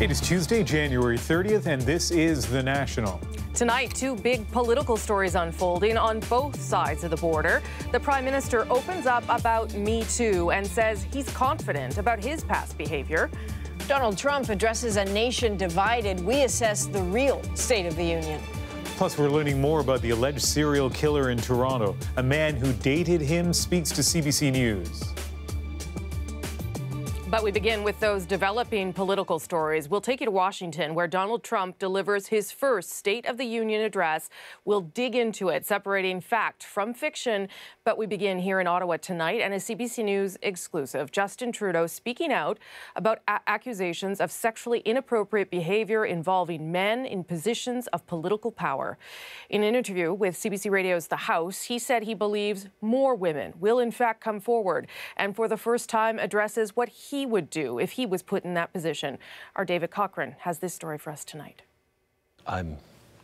It is Tuesday, January 30th, and this is The National. Tonight, two big political stories unfolding on both sides of the border. The Prime Minister opens up about Me Too and says he's confident about his past behavior. Donald Trump addresses a nation divided. We assess the real state of the union. Plus, we're learning more about the alleged serial killer in Toronto. A man who dated him speaks to CBC News. But we begin with those developing political stories. We'll take you to Washington, where Donald Trump delivers his first State of the Union address. We'll dig into it, separating fact from fiction. But we begin here in Ottawa tonight, and a CBC News exclusive. Justin Trudeau speaking out about accusations of sexually inappropriate behavior involving men in positions of political power. In an interview with CBC Radio's The House, he said he believes more women will in fact come forward, and for the first time addresses what he would do if he was put in that position. Our David Cochran has this story for us tonight. I'm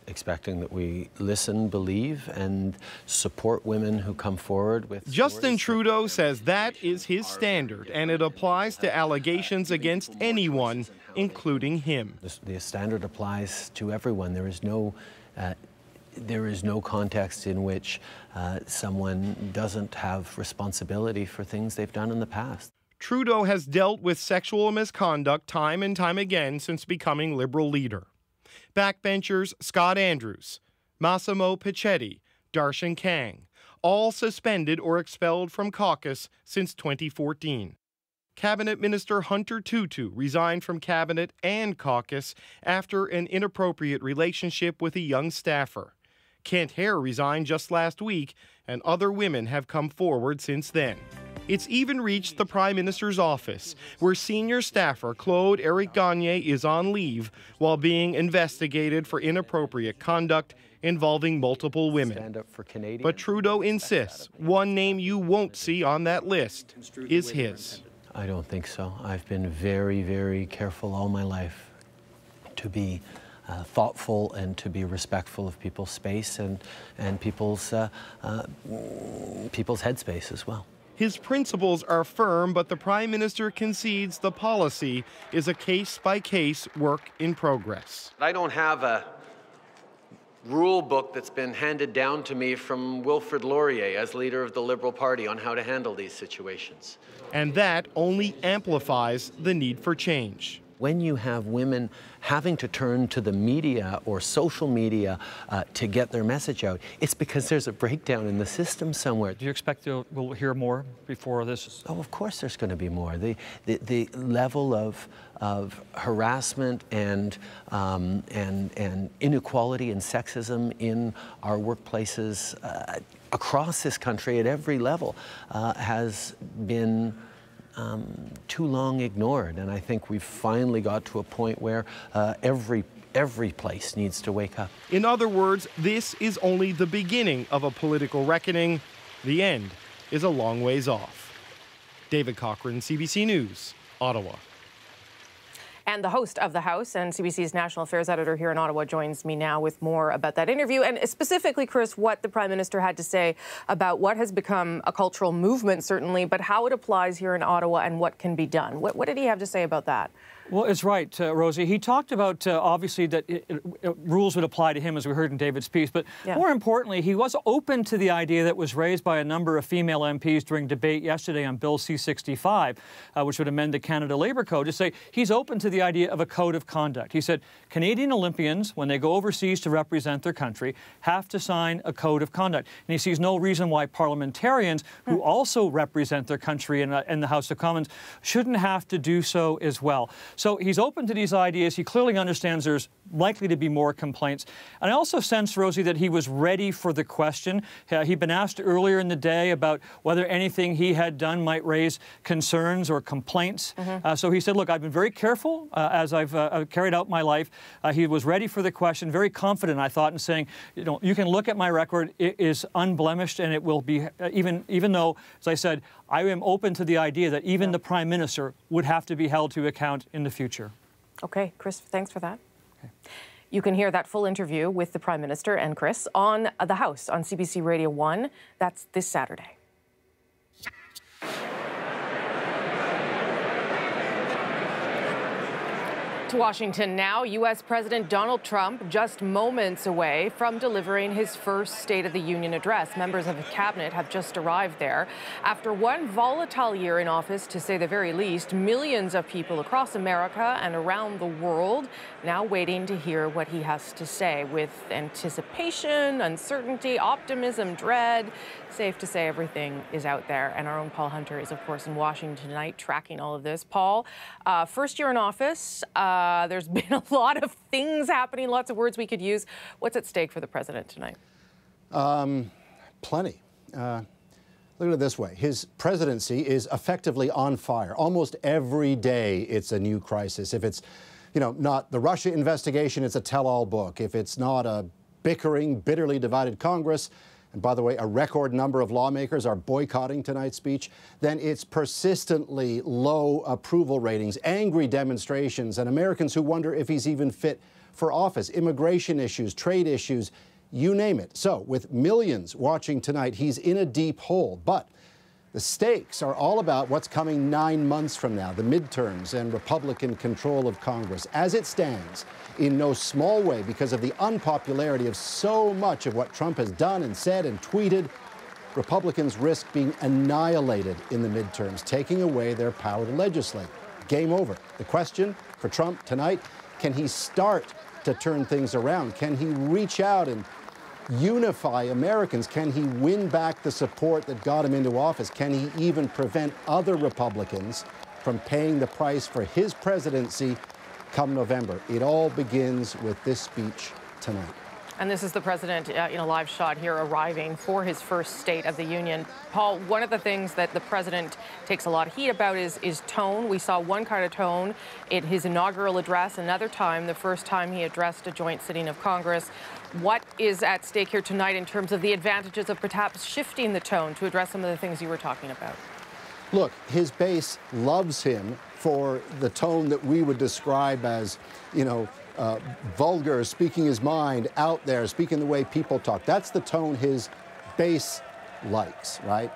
expecting that we listen, believe, and support women who come forward with... Justin Trudeau says that is his standard, and it applies to allegations against anyone, including him. The standard applies to everyone. There is no context in which someone doesn't have responsibility for things they've done in the past. Trudeau has dealt with sexual misconduct time and time again since becoming Liberal leader. Backbenchers Scott Andrews, Massimo Pichetti, Darshan Kang, all suspended or expelled from caucus since 2014. Cabinet Minister Hunter Tutu resigned from cabinet and caucus after an inappropriate relationship with a young staffer. Kent Hare resigned just last week, and other women have come forward since then. It's even reached the Prime Minister's office, where senior staffer Claude-Éric Gagné is on leave while being investigated for inappropriate conduct involving multiple women. But Trudeau insists one name you won't see on that list is his. I don't think so. I've been very, very careful all my life to be thoughtful and to be respectful of people's space and people's headspace as well. His principles are firm, but the Prime Minister concedes the policy is a case-by-case work in progress. I don't have a rule book that's been handed down to me from Wilfrid Laurier as leader of the Liberal Party on how to handle these situations. And that only amplifies the need for change. When you have women having to turn to the media or social media to get their message out, it's because there's a breakdown in the system somewhere. Do you expect we'll hear more before this? Oh, of course there's going to be more. The level of harassment and inequality and sexism in our workplaces across this country at every level has been too long ignored, and I think we've finally got to a point where every place needs to wake up. In other words, this is only the beginning of a political reckoning. The end is a long ways off. David Cochran, CBC News, Ottawa. And the host of The House and CBC's national affairs editor here in Ottawa joins me now with more about that interview, and specifically, Chris, what the Prime Minister had to say about what has become a cultural movement, certainly, but how it applies here in Ottawa and what can be done. What did he have to say about that? Well, it's right, Rosie. He talked about, obviously, that rules would apply to him, as we heard in David's piece. But more importantly, he was open to the idea that was raised by a number of female MPs during debate yesterday on Bill C-65, which would amend the Canada Labour Code, to say he's open to the idea of a code of conduct. He said Canadian Olympians, when they go overseas to represent their country, have to sign a code of conduct. And he sees no reason why parliamentarians, who also represent their country in the House of Commons, shouldn't have to do so as well. So he's open to these ideas. He clearly understands there's likely to be more complaints. And I also sense, Rosie, that he was ready for the question. He'd been asked earlier in the day about whether anything he had done might raise concerns or complaints. So he said, look, I've been very careful as I've carried out my life. He was ready for the question, very confident, I thought, in saying, you know, you can look at my record. It is unblemished, and it will be, even though, as I said, I am open to the idea that even the Prime Minister would have to be held to account in the future. Okay, Chris, thanks for that. Okay. You can hear that full interview with the Prime Minister and Chris on The House on CBC Radio 1. That's this Saturday. To Washington now, U.S. President Donald Trump just moments away from delivering his first State of the Union address. Members of the cabinet have just arrived there. After one volatile year in office, to say the very least, millions of people across America and around the world now waiting to hear what he has to say, with anticipation, uncertainty, optimism, dread. Safe to say everything is out there. And our own Paul Hunter is, of course, in Washington tonight tracking all of this. Paul, first year in office. There's been a lot of things happening, lots of words we could use. What's at stake for the president tonight? Plenty. Look at it this way. His presidency is effectively on fire. Almost every day it's a new crisis. If it's, not the Russia investigation, it's a tell-all book. If it's not a bickering, bitterly divided Congress, and by the way, a record number of lawmakers are boycotting tonight's speech, then it's persistently low approval ratings, angry demonstrations, and Americans who wonder if he's even fit for office, immigration issues, trade issues, you name it. So, with millions watching tonight, he's in a deep hole. But the stakes are all about what's coming 9 months from now, the midterms and Republican control of Congress. As it stands, in no small way because of the unpopularity of so much of what Trump has done and said and tweeted, Republicans risk being annihilated in the midterms, taking away their power to legislate. Game over. The question for Trump tonight, can he start to turn things around? Can he reach out and unify Americans? Can he win back the support that got him into office? Can he even prevent other Republicans from paying the price for his presidency come November? It all begins with this speech tonight. And this is the president in a live shot here arriving for his first State of the Union. Paul, one of the things that the president takes a lot of heat about is tone. We saw one kind of tone in his inaugural address, another time, the first time he addressed a joint sitting of Congress. What is at stake here tonight in terms of the advantages of perhaps shifting the tone to address some of the things you were talking about? Look, his base loves him for the tone that we would describe as, vulgar, speaking his mind, out there, speaking the way people talk. That's the tone his base likes, right?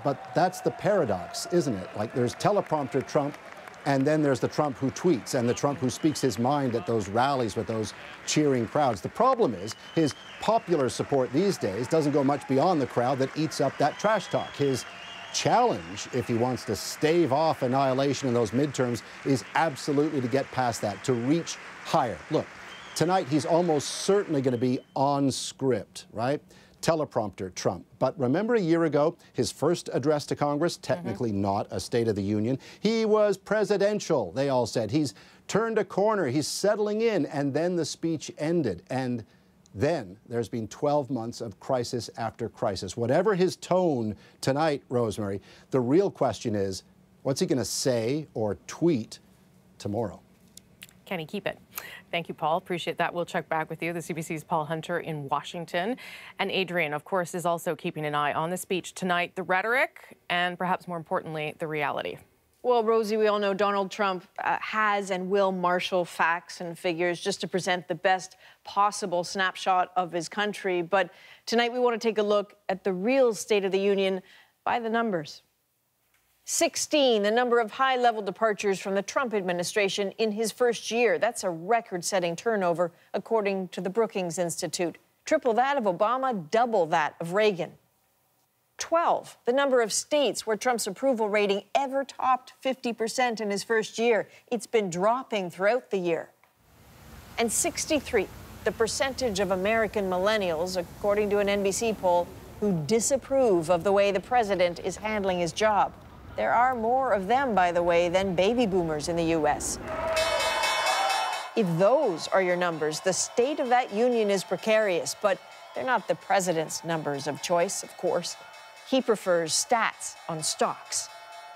But that's the paradox, isn't it? Like, there's teleprompter Trump, and then there's the Trump who tweets and the Trump who speaks his mind at those rallies with those cheering crowds. The problem is his popular support these days doesn't go much beyond the crowd that eats up that trash talk. His challenge, if he wants to stave off annihilation in those midterms, is absolutely to get past that, to reach higher. Look, tonight he's almost certainly going to be on script, right? Teleprompter Trump. But remember a year ago, his first address to Congress, technically not a State of the Union. He was presidential, they all said. He's turned a corner, he's settling in, and then the speech ended. And then there's been 12 months of crisis after crisis. Whatever his tone tonight, Rosemary, the real question is, what's he going to say or tweet tomorrow? Can he keep it? Thank you, Paul. Appreciate that. We'll check back with you. The CBC's Paul Hunter in Washington. And Adrian, of course, is also keeping an eye on the speech tonight, the rhetoric, and perhaps more importantly, the reality. Well, Rosie, we all know Donald Trump has and will marshal facts and figures just to present the best possible snapshot of his country. But tonight we want to take a look at the real State of the Union by the numbers. 16, the number of high-level departures from the Trump administration in his first year. That's a record-setting turnover, according to the Brookings Institute. Triple that of Obama, double that of Reagan. 12, the number of states where Trump's approval rating ever topped 50% in his first year. It's been dropping throughout the year. And 63, the percentage of American millennials, according to an NBC poll, who disapprove of the way the president is handling his job. There are more of them, by the way, than baby boomers in the U.S. If those are your numbers, the state of that union is precarious, but they're not the president's numbers of choice, of course. He prefers stats on stocks.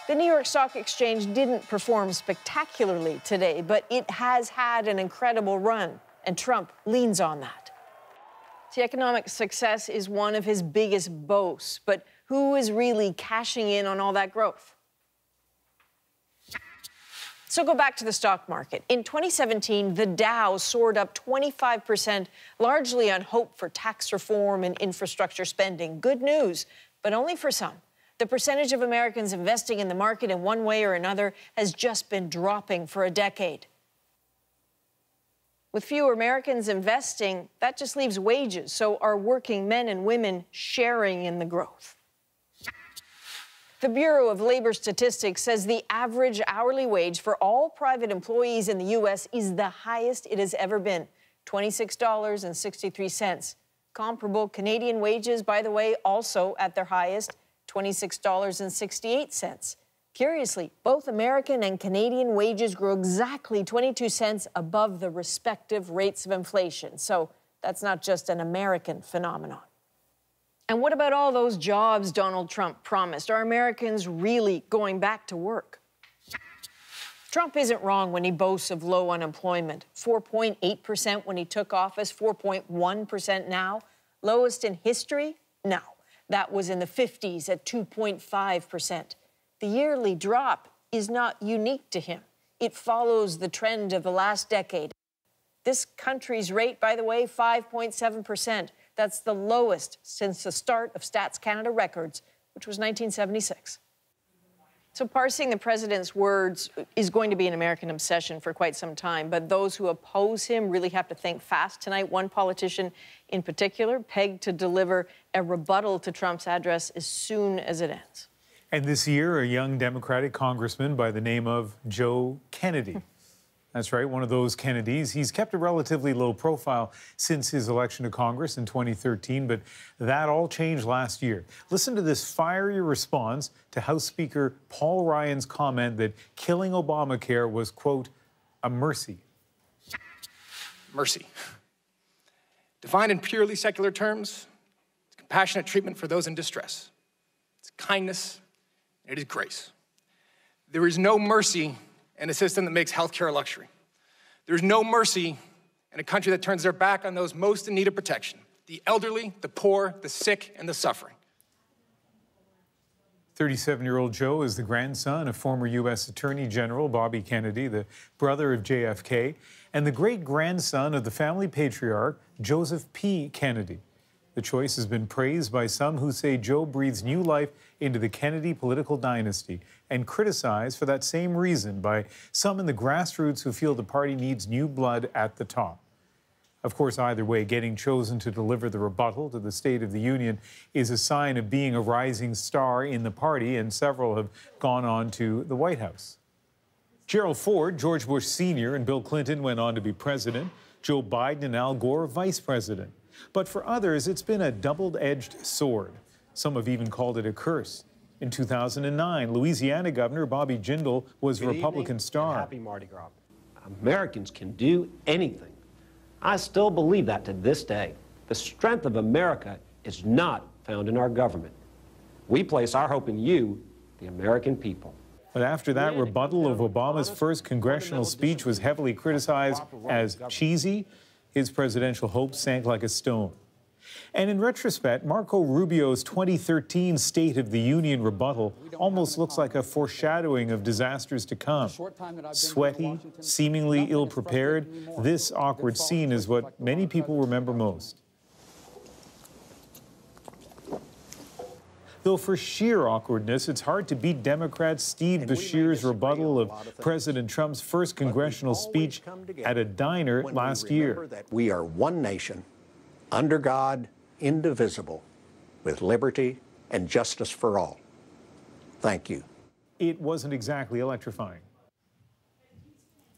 The New York Stock Exchange didn't perform spectacularly today, but it has had an incredible run, and Trump leans on that. See, economic success is one of his biggest boasts, but who is really cashing in on all that growth? So go back to the stock market. In 2017, the Dow soared up 25%, largely on hope for tax reform and infrastructure spending. Good news, but only for some. The percentage of Americans investing in the market in one way or another has just been dropping for a decade. With fewer Americans investing, that just leaves wages. So are working men and women sharing in the growth? The Bureau of Labor Statistics says the average hourly wage for all private employees in the U.S. is the highest it has ever been, $26.63. Comparable Canadian wages, by the way, also at their highest, $26.68. Curiously, both American and Canadian wages grew exactly 22 cents above the respective rates of inflation. So that's not just an American phenomenon. And what about all those jobs Donald Trump promised? Are Americans really going back to work? Trump isn't wrong when he boasts of low unemployment. 4.8% when he took office, 4.1% now. Lowest in history? No. That was in the 50s at 2.5%. The yearly drop is not unique to him. It follows the trend of the last decade. This country's rate, by the way, 5.7%. That's the lowest since the start of Stats Canada records, which was 1976. So parsing the president's words is going to be an American obsession for quite some time, but those who oppose him really have to think fast tonight. One politician in particular pegged to deliver a rebuttal to Trump's address as soon as it ends. And this year, a young Democratic congressman by the name of Joe Kennedy. That's right, one of those Kennedys. He's kept a relatively low profile since his election to Congress in 2013, but that all changed last year. Listen to this fiery response to House Speaker Paul Ryan's comment that killing Obamacare was, quote, a mercy. Mercy. Defined in purely secular terms, it's compassionate treatment for those in distress. It's kindness, and it is grace. There is no mercy in a system that makes healthcare a luxury. There's no mercy in a country that turns their back on those most in need of protection, the elderly, the poor, the sick, and the suffering. 37-year-old Joe is the grandson of former U.S. Attorney General Bobby Kennedy, the brother of JFK, and the great-grandson of the family patriarch Joseph P. Kennedy. The choice has been praised by some who say Joe breathes new life into the Kennedy political dynasty, and criticized for that same reason by some in the grassroots who feel the party needs new blood at the top. Of course, either way, getting chosen to deliver the rebuttal to the State of the Union is a sign of being a rising star in the party, and several have gone on to the White House. Gerald Ford, George Bush Sr., and Bill Clinton went on to be president. Joe Biden and Al Gore, vice president. But for others, it's been a double-edged sword. Some have even called it a curse. In 2009, Louisiana Governor Bobby Jindal was a Republican star. Happy Mardi Gras. Americans can do anything. I still believe that to this day. The strength of America is not found in our government. We place our hope in you, the American people. But after that rebuttal of Obama's first congressional speech was heavily criticized as cheesy, his presidential hopes sank like a stone. And in retrospect, Marco Rubio's 2013 State of the Union rebuttal almost looks like a foreshadowing of disasters to come. Sweaty, seemingly ill-prepared, this awkward scene is what many people remember most. Though for sheer awkwardness, it's hard to beat Democrat Steve Beshear's rebuttal of President Trump's first congressional speech at a diner last year. We are one nation, under God, indivisible, with liberty and justice for all. Thank you. It wasn't exactly electrifying.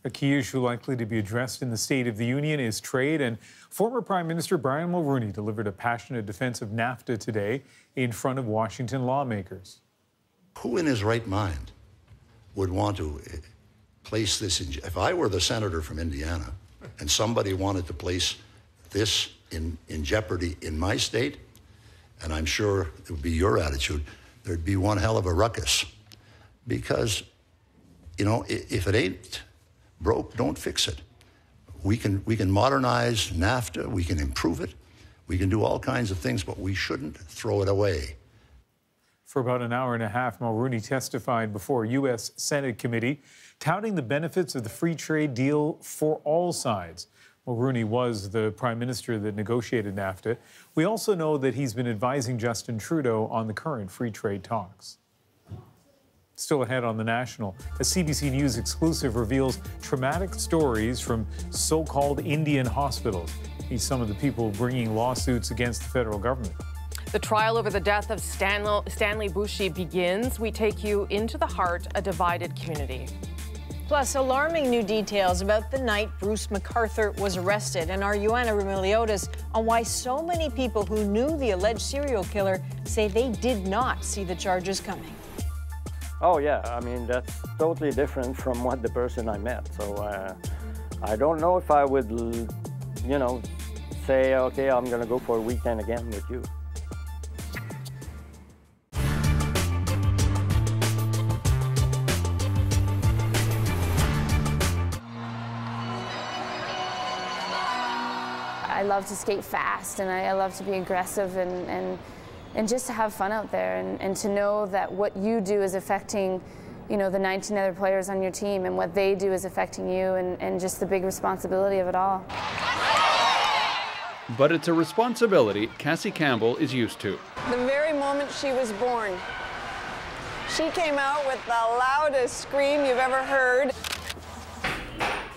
A key issue likely to be addressed in the State of the Union is trade, and former Prime Minister Brian Mulroney delivered a passionate defense of NAFTA today in front of Washington lawmakers. Who in his right mind would want to place this in? If I were the senator from Indiana and somebody wanted to place this in jeopardy in my state, and I'm sure it would be your attitude, there'd be one hell of a ruckus. Because, you know, if it ain't broke, don't fix it. We can modernize NAFTA, we can improve it, we can do all kinds of things, but we shouldn't throw it away. For about an hour and a half, Mulroney testified before a U.S. Senate committee, touting the benefits of the free trade deal for all sides. Mulroney was the prime minister that negotiated NAFTA. We also know that he's been advising Justin Trudeau on the current free trade talks. Still ahead on The National, a CBC News exclusive reveals traumatic stories from so-called Indian hospitals. Meet some of the people bringing lawsuits against the federal government. The trial over the death of Stanley Bushey begins. We take you into the heart of a divided community. Plus, alarming new details about the night Bruce MacArthur was arrested, and our Ioana Remiliotis on why so many people who knew the alleged serial killer say they did not see the charges coming. Oh yeah, I mean, that's totally different from what the person I met. So I don't know if I would, you know, say, okay, I'm gonna go for a weekend again with you. I love to skate fast, and I love to be aggressive and just to have fun out there, and to know that what you do is affecting, you know, the 19 other players on your team, and what they do is affecting you, and just the big responsibility of it all. But it's a responsibility Cassie Campbell is used to. The very moment she was born, she came out with the loudest scream you've ever heard.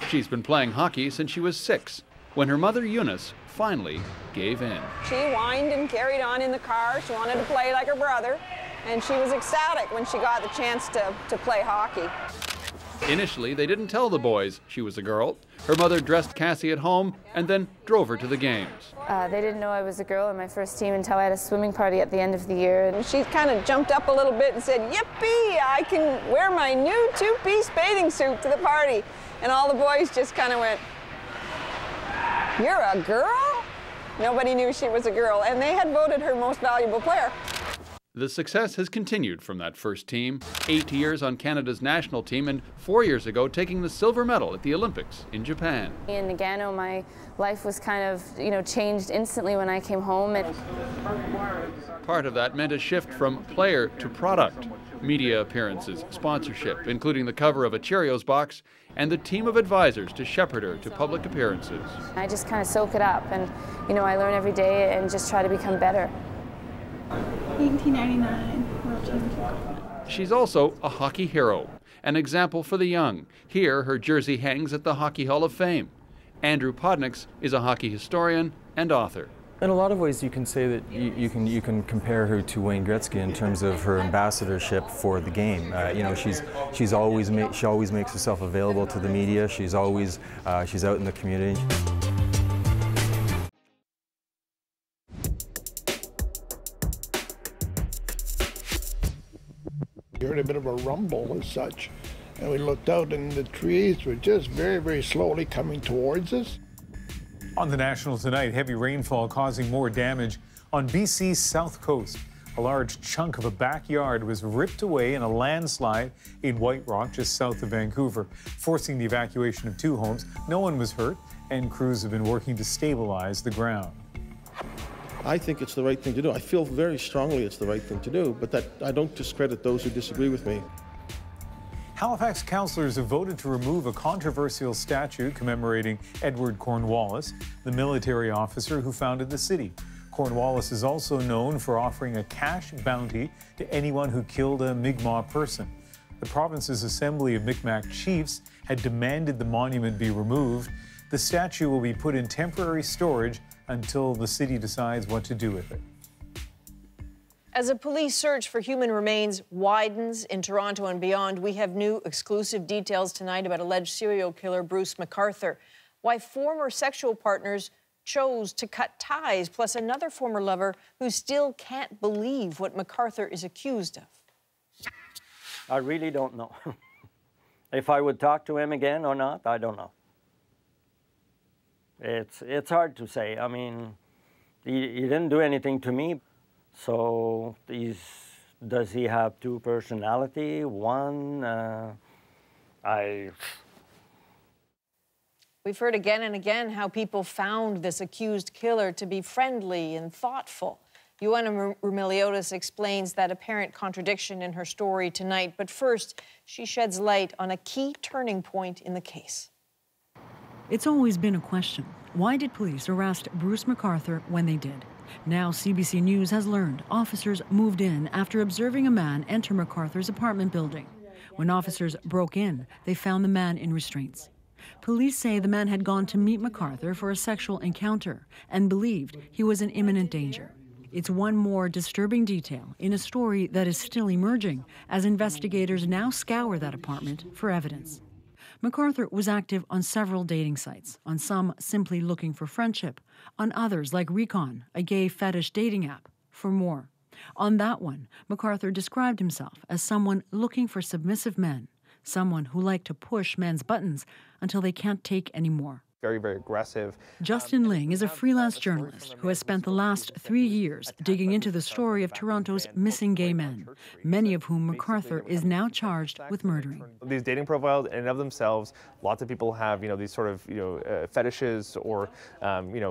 She's been playing hockey since she was 6, when her mother Eunice finally gave in. She whined and carried on in the car. She wanted to play like her brother, and she was ecstatic when she got the chance to play hockey. Initially, they didn't tell the boys she was a girl. Her mother dressed Cassie at home and then drove her to the games. They didn't know I was a girl in my first team until I had a swimming party at the end of the year. And she kind of jumped up a little bit and said, "Yippee, I can wear my new 2-piece bathing suit to the party." And all the boys just kind of went, "You're a girl?" Nobody knew she was a girl, and they had voted her most valuable player. The success has continued from that first team, 8 years on Canada's national team, and 4 years ago taking the silver medal at the Olympics in Japan. In Nagano, my life was kind of, you know, changed instantly when I came home. And part of that meant a shift from player to product. Media appearances, sponsorship, including the cover of a Cheerios box, and the team of advisors to shepherd her to public appearances. I just kind of soak it up, and, you know, I learn every day and just try to become better. 1999 World Championship. She's also a hockey hero, an example for the young. Here, her jersey hangs at the Hockey Hall of Fame. Andrew Podniks is a hockey historian and author. In a lot of ways, you can say that you can compare her to Wayne Gretzky in terms of her ambassadorship for the game. You know, she always makes herself available to the media. She's out in the community. We heard a bit of a rumble as such, and we looked out, and the trees were just very, very slowly coming towards us. On The National tonight, heavy rainfall causing more damage on BC's south coast. A large chunk of a backyard was ripped away in a landslide in White Rock, just south of Vancouver, forcing the evacuation of 2 homes. No one was hurt, and crews have been working to stabilize the ground. I think it's the right thing to do. I feel very strongly it's the right thing to do, but that I don't discredit those who disagree with me. Halifax councillors have voted to remove a controversial statue commemorating Edward Cornwallis, the military officer who founded the city. Cornwallis is also known for offering a cash bounty to anyone who killed a Mi'kmaq person. The province's Assembly of Mi'kmaq Chiefs had demanded the monument be removed. The statue will be put in temporary storage until the city decides what to do with it. As a police search for human remains widens in Toronto and beyond, we have new exclusive details tonight about alleged serial killer Bruce MacArthur, why former sexual partners chose to cut ties, plus another former lover who still can't believe what MacArthur is accused of. I really don't know. If I would talk to him again or not, I don't know. It's hard to say. I mean, he didn't do anything to me. So does he have 2 personalities? One, We've heard again and again how people found this accused killer to be friendly and thoughtful. Ioana Remiliotis explains that apparent contradiction in her story tonight. But first, she sheds light on a key turning point in the case. It's always been a question. Why did police arrest Bruce MacArthur when they did? Now CBC News has learned officers moved in after observing a man enter MacArthur's apartment building. When officers broke in, they found the man in restraints. Police say the man had gone to meet MacArthur for a sexual encounter and believed he was in imminent danger. It's one more disturbing detail in a story that is still emerging as investigators now scour that apartment for evidence. MacArthur was active on several dating sites, on some simply looking for friendship, on others like Recon, a gay fetish dating app, for more. On that one, MacArthur described himself as someone looking for submissive men, someone who liked to push men's buttons until they can't take any more. Very, very aggressive. Justin Ling is a freelance journalist who has spent the last 3 years digging into the story of Toronto's missing gay men, many of whom MacArthur is now charged with murdering. These dating profiles in and of themselves, lots of people have, these sort of, fetishes or,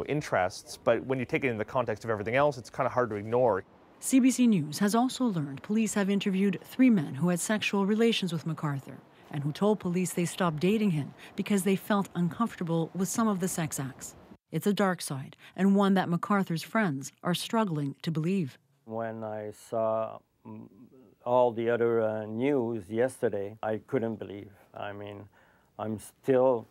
interests, but when you take it in the context of everything else, it's kind of hard to ignore. CBC News has also learned police have interviewed 3 men who had sexual relations with MacArthur and who told police they stopped dating him because they felt uncomfortable with some of the sex acts. It's a dark side, and one that MacArthur's friends are struggling to believe. When I saw all the other news yesterday, I couldn't believe. I mean, I still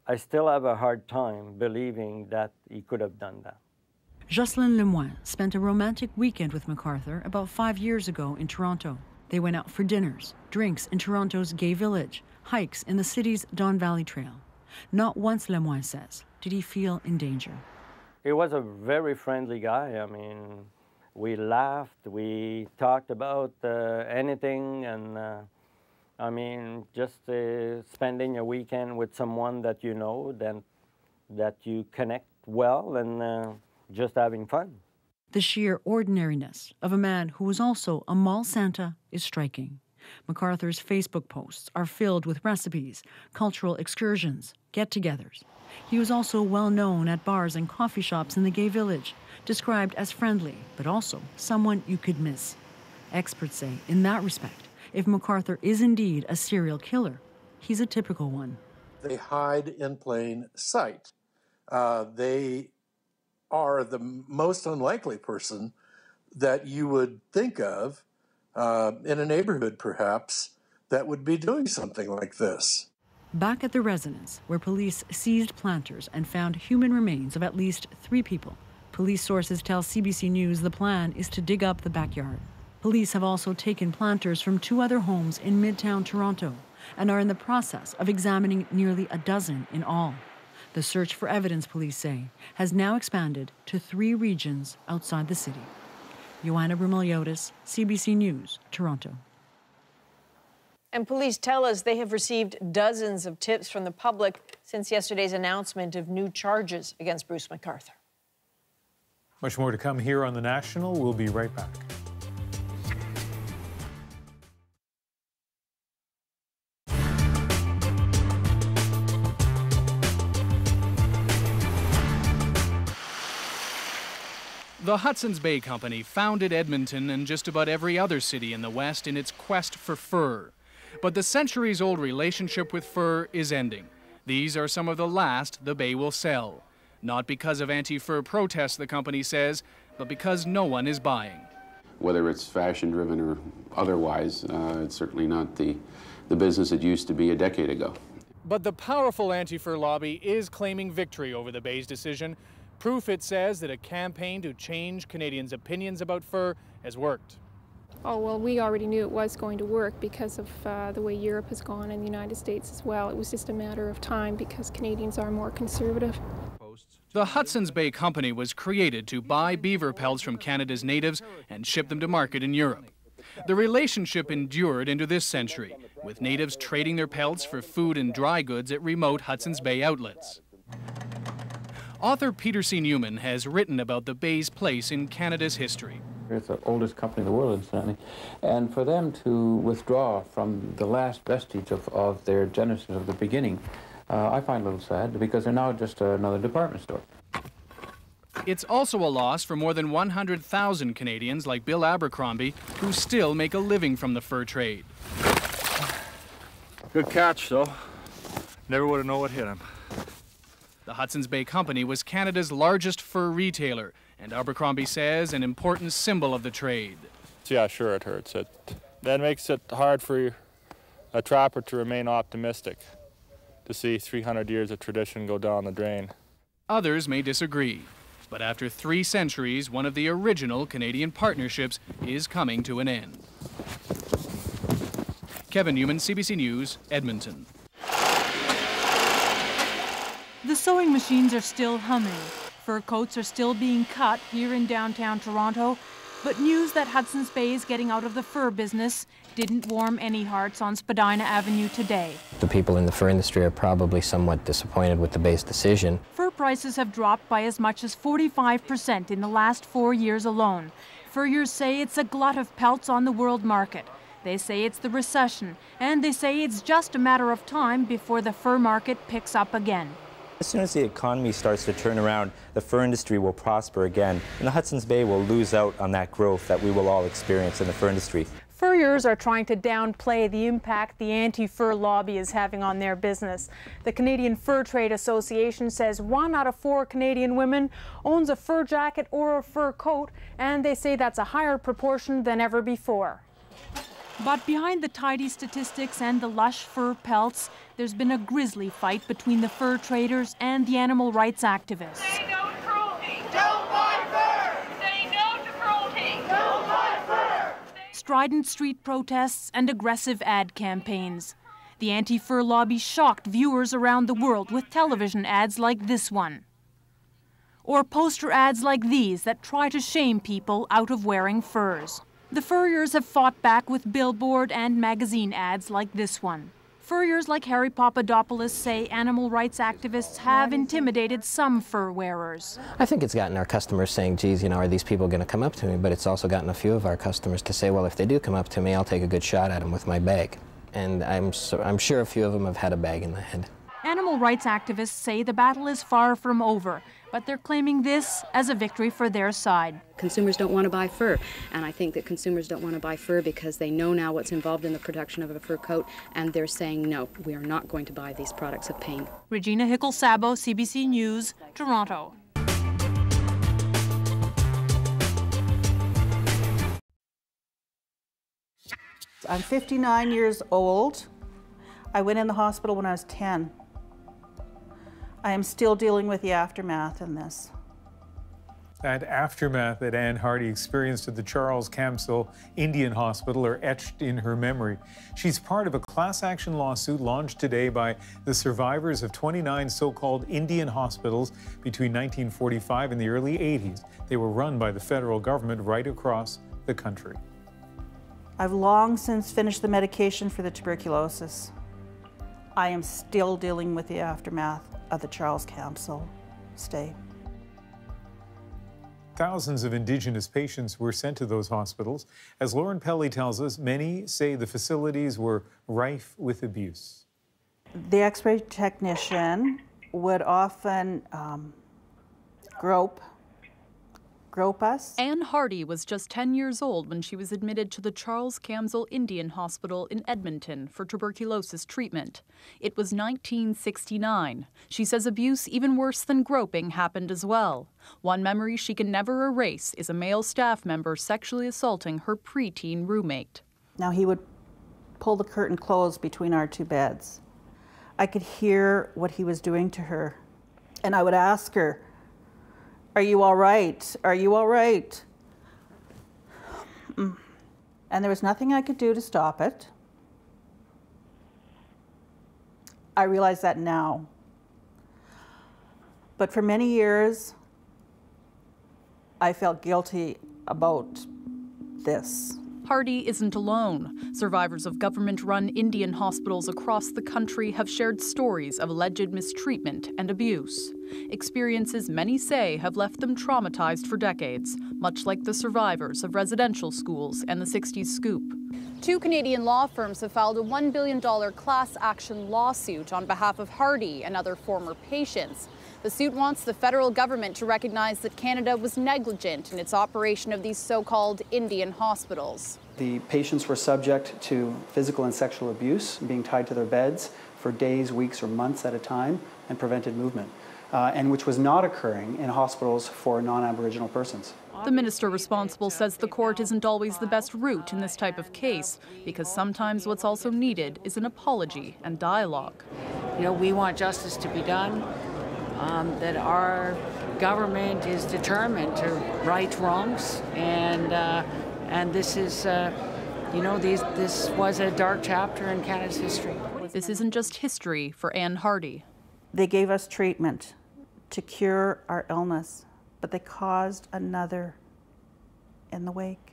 have a hard time believing that he could have done that. Jocelyn Lemoine spent a romantic weekend with MacArthur about 5 years ago in Toronto. They went out for dinners, drinks in Toronto's gay village, hikes in the city's Don Valley Trail. Not once, Lemoine says, did he feel in danger. He was a very friendly guy. I mean, we laughed, we talked about anything, and just spending a weekend with someone that you know, that you connect well, and just having fun. The sheer ordinariness of a man who was also a mall Santa is striking. MacArthur's Facebook posts are filled with recipes, cultural excursions, get-togethers. He was also well known at bars and coffee shops in the gay village, described as friendly, but also someone you could miss. Experts say, in that respect, if MacArthur is indeed a serial killer, he's a typical one. They hide in plain sight. They are the most unlikely person that you would think of in a neighborhood, perhaps, that would be doing something like this. Back at the residence, where police seized planters and found human remains of at least 3 people, police sources tell CBC News the plan is to dig up the backyard. Police have also taken planters from 2 other homes in Midtown Toronto and are in the process of examining nearly a dozen in all. The search for evidence, police say, has now expanded to 3 regions outside the city. Joanna Brumeliotis, CBC News, Toronto. And police tell us they have received dozens of tips from the public since yesterday's announcement of new charges against Bruce MacArthur. Much more to come here on The National. We'll be right back. The Hudson's Bay Company founded Edmonton and just about every other city in the West in its quest for fur. But the centuries-old relationship with fur is ending. These are some of the last the Bay will sell. Not because of anti-fur protests, the company says, but because no one is buying. Whether it's fashion-driven or otherwise, it's certainly not the business it used to be a decade ago. But the powerful anti-fur lobby is claiming victory over the Bay's decision. Proof, it says, that a campaign to change Canadians' opinions about fur has worked. Oh, well, we already knew it was going to work because of the way Europe has gone and the United States as well. It was just a matter of time because Canadians are more conservative. The Hudson's Bay Company was created to buy beaver pelts from Canada's natives and ship them to market in Europe. The relationship endured into this century, with natives trading their pelts for food and dry goods at remote Hudson's Bay outlets. Author Peter C. Newman has written about the Bay's place in Canada's history. It's the oldest company in the world, incidentally. And for them to withdraw from the last vestige of their genesis of the beginning, I find a little sad because they're now just another department store. It's also a loss for more than 100,000 Canadians like Bill Abercrombie who still make a living from the fur trade. Good catch, though. Never would have known what hit him. The Hudson's Bay Company was Canada's largest fur retailer and Abercrombie says an important symbol of the trade. Yeah, sure it hurts. That makes it hard for a trapper to remain optimistic, to see 300 years of tradition go down the drain. Others may disagree, but after 3 centuries, one of the original Canadian partnerships is coming to an end. Kevin Newman, CBC News, Edmonton. The sewing machines are still humming. Fur coats are still being cut here in downtown Toronto, but news that Hudson's Bay is getting out of the fur business didn't warm any hearts on Spadina Avenue today. The people in the fur industry are probably somewhat disappointed with the Bay's decision. Fur prices have dropped by as much as 45% in the last 4 years alone. Furriers say it's a glut of pelts on the world market. They say it's the recession, and they say it's just a matter of time before the fur market picks up again. As soon as the economy starts to turn around, the fur industry will prosper again, and the Hudson's Bay will lose out on that growth that we will all experience in the fur industry. Furriers are trying to downplay the impact the anti-fur lobby is having on their business. The Canadian Fur Trade Association says 1 out of 4 Canadian women owns a fur jacket or a fur coat, and they say that's a higher proportion than ever before. But behind the tidy statistics and the lush fur pelts, there's been a grisly fight between the fur traders and the animal rights activists. Say no to cruelty. Don't buy fur. Say no to cruelty. Don't buy fur. Strident street protests and aggressive ad campaigns. The anti-fur lobby shocked viewers around the world with television ads like this one. Or poster ads like these that try to shame people out of wearing furs. The furriers have fought back with billboard and magazine ads like this one. Furriers like Harry Papadopoulos say animal rights activists have intimidated some fur wearers. I think it's gotten our customers saying, geez, you know, are these people going to come up to me? But it's also gotten a few of our customers to say, well, if they do come up to me, I'll take a good shot at them with my bag. And I'm sure a few of them have had a bag in the head. Animal rights activists say the battle is far from over, but they're claiming this as a victory for their side. Consumers don't want to buy fur, and I think that consumers don't want to buy fur because they know now what's involved in the production of a fur coat, and they're saying, no, we are not going to buy these products of pain. Regina Hickel-Sabo, CBC News, Toronto. I'm 59 years old. I went in the hospital when I was 10. I am still dealing with the aftermath in this. That aftermath that Anne Hardy experienced at the Charles Camsell Indian Hospital are etched in her memory. She's part of a class action lawsuit launched today by the survivors of 29 so-called Indian hospitals between 1945 and the early 80s. They were run by the federal government right across the country. I've long since finished the medication for the tuberculosis. I am still dealing with the aftermath of the Charles Camsell stay. Thousands of Indigenous patients were sent to those hospitals. As Lauren Pelly tells us, many say the facilities were rife with abuse. The X-ray technician would often grope us. Anne Hardy was just 10 years old when she was admitted to the Charles Camsell Indian Hospital in Edmonton for tuberculosis treatment. It was 1969. She says abuse even worse than groping happened as well. One memory she can never erase is a male staff member sexually assaulting her preteen roommate. Now he would pull the curtain closed between our 2 beds. I could hear what he was doing to her, and I would ask her, "Are you all right? Are you all right?" And there was nothing I could do to stop it. I realize that now. But for many years, I felt guilty about this. Hardy isn't alone. Survivors of government-run Indian hospitals across the country have shared stories of alleged mistreatment and abuse. Experiences many say have left them traumatized for decades, much like the survivors of residential schools and the 60s scoop. 2 Canadian law firms have filed a $1 billion class action lawsuit on behalf of Hardy and other former patients. The suit wants the federal government to recognize that Canada was negligent in its operation of these so-called Indian hospitals. The patients were subject to physical and sexual abuse, being tied to their beds for days, weeks, or months at a time, and prevented movement. and which was not occurring in hospitals for non-Aboriginal persons. The minister responsible says the court isn't always the best route in this type of case, because sometimes what's also needed is an apology and dialogue. You know, we want justice to be done, that our government is determined to right wrongs, and this is, you know, this was a dark chapter in Canada's history. This isn't just history for Anne Hardy. They gave us treatment to cure our illness, but they caused another in the wake.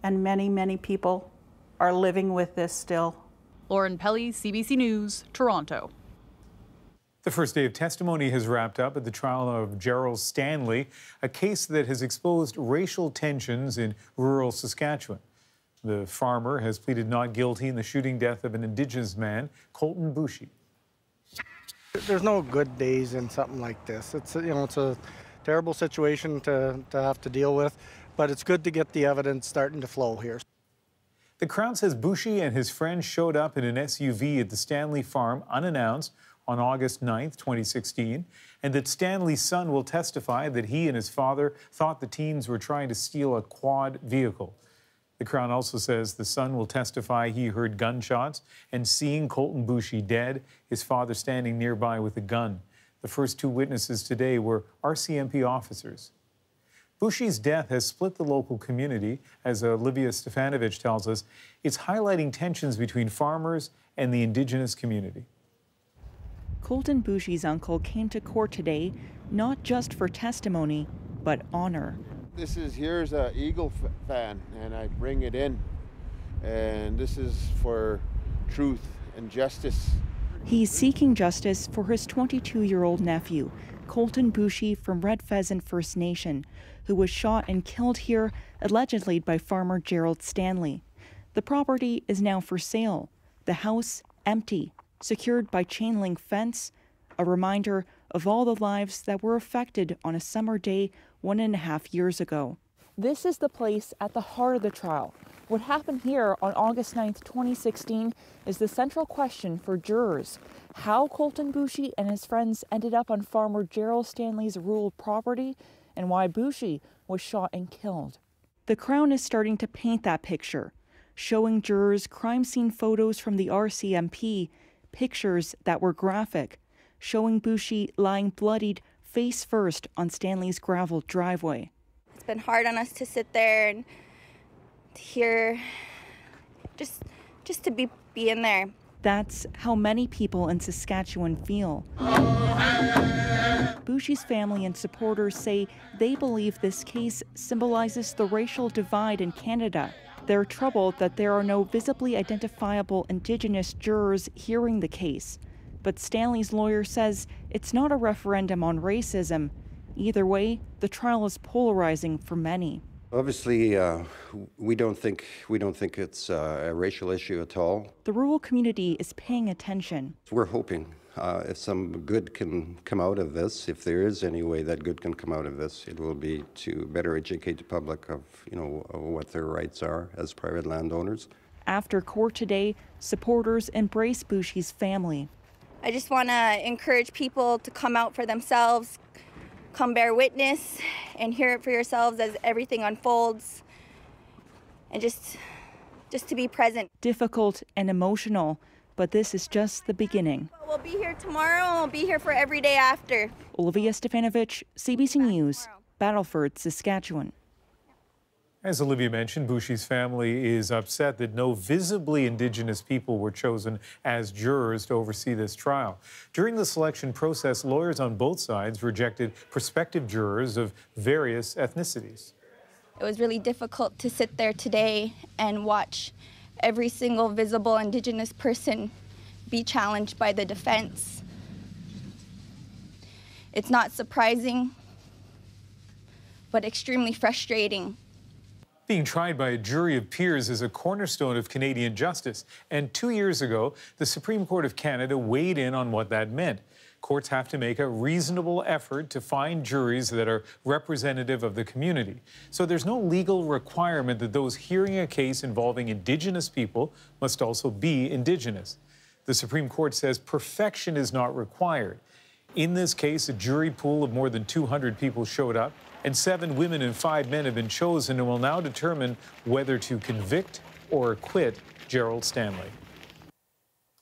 And many, many people are living with this still. Lauren Pelly, CBC News, Toronto. The first day of testimony has wrapped up at the trial of Gerald Stanley, a case that has exposed racial tensions in rural Saskatchewan. The farmer has pleaded not guilty in the shooting death of an Indigenous man, Colton Boushie. There's no good days in something like this. It's a terrible situation to have to deal with, but it's good to get the evidence starting to flow here. The Crown says Boushie and his friend showed up in an SUV at the Stanley farm unannounced on August 9th, 2016, and that Stanley's son will testify that he and his father thought the teens were trying to steal a quad vehicle. The Crown also says the son will testify he heard gunshots and seeing Colton Boushie dead, his father standing nearby with a gun. The first two witnesses today were RCMP officers. Boushie's death has split the local community. As Olivia Stefanovich tells us, it's highlighting tensions between farmers and the Indigenous community. Colton Boushie's uncle came to court today, not just for testimony, but honor. Here's an Eagle fan, and I bring it in. And this is for truth and justice. He's seeking justice for his 22-year-old nephew, Colton Boushie from Red Pheasant First Nation, who was shot and killed here, allegedly by farmer Gerald Stanley. The property is now for sale. The house empty, secured by chain link fence, a reminder of all the lives that were affected on a summer day 1.5 years ago. This is the place at the heart of the trial. What happened here on August 9th, 2016 is the central question for jurors. How Colton Boushie and his friends ended up on farmer Gerald Stanley's rural property and why Boushie was shot and killed. The Crown is starting to paint that picture, showing jurors crime scene photos from the RCMP, pictures that were graphic, showing Boushie lying bloodied face first on Stanley's gravel driveway. It's been hard on us to sit there and to hear, just to be in there. That's how many people in Saskatchewan feel. Boushie's family and supporters say they believe this case symbolizes the racial divide in Canada. They're troubled that there are no visibly identifiable Indigenous jurors hearing the case. But Stanley's lawyer says it's not a referendum on racism. Either way, the trial is polarizing for many. Obviously, we don't think it's a racial issue at all. The rural community is paying attention. We're hoping if some good can come out of this, if there is any way that good can come out of this, it will be to better educate the public of, of what their rights are as private landowners. After court today, supporters embrace Boushie's family. I just want to encourage people to come out for themselves, come bear witness, and hear it for yourselves as everything unfolds, and just to be present. Difficult and emotional, but this is just the beginning. We'll be here tomorrow, and we'll be here for every day after. Olivia Stefanovich, CBC News, Battleford, Saskatchewan. As Olivia mentioned, Boushie's family is upset that no visibly Indigenous people were chosen as jurors to oversee this trial. During the selection process, lawyers on both sides rejected prospective jurors of various ethnicities. It was really difficult to sit there today and watch every single visible Indigenous person be challenged by the defense. It's not surprising, but extremely frustrating. Being tried by a jury of peers is a cornerstone of Canadian justice. And 2 years ago, the Supreme Court of Canada weighed in on what that meant. Courts have to make a reasonable effort to find juries that are representative of the community. So there's no legal requirement that those hearing a case involving Indigenous people must also be Indigenous. The Supreme Court says perfection is not required. In this case, a jury pool of more than 200 people showed up, and 7 women and 5 men have been chosen and will now determine whether to convict or acquit Gerald Stanley.